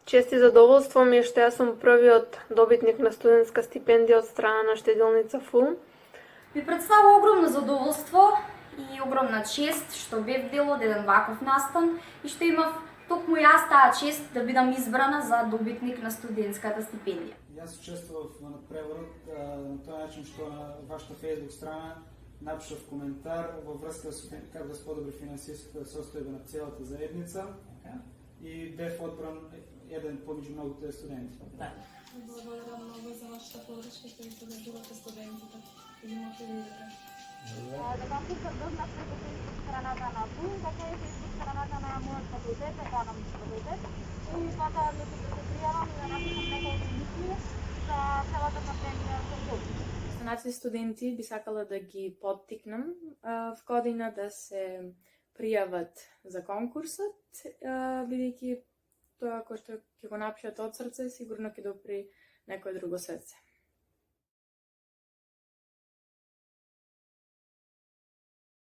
Чест и задоволство ми е што јас сум првиот добитник на студентска стипендија од страна на штедилница ФУ. Ми представува огромно задоволство и огромна чест што бев дел од еден ваков настан и што имав токму јас таа чест да бидам избрана за добитник на студентската стипендија. Јас учествував на преворот на тој начин што на вашата Facebook страна напишав коментар во врска со како да се подобри финансиската состојба на целата заедница и бев одбран еден помеѓу многуте студенти. Да. Благодарам многу за вашата подршка што ви поддржувате студентите и ги мотивирате. Да конкурсот дознав преку Facebook страната на ФУ, така и Facebook страната на мојот факултет, економски факултет. И потоа одлучив да се пријавам и да напишам неколку мисли за целата пандемија со ФУ. Останатите студенти би сакала да ги поттикнам в година да се пријават за конкурсот, бидејќи тоа кој што ќе го напишат од срце, сигурно ќе допри некој друго срце.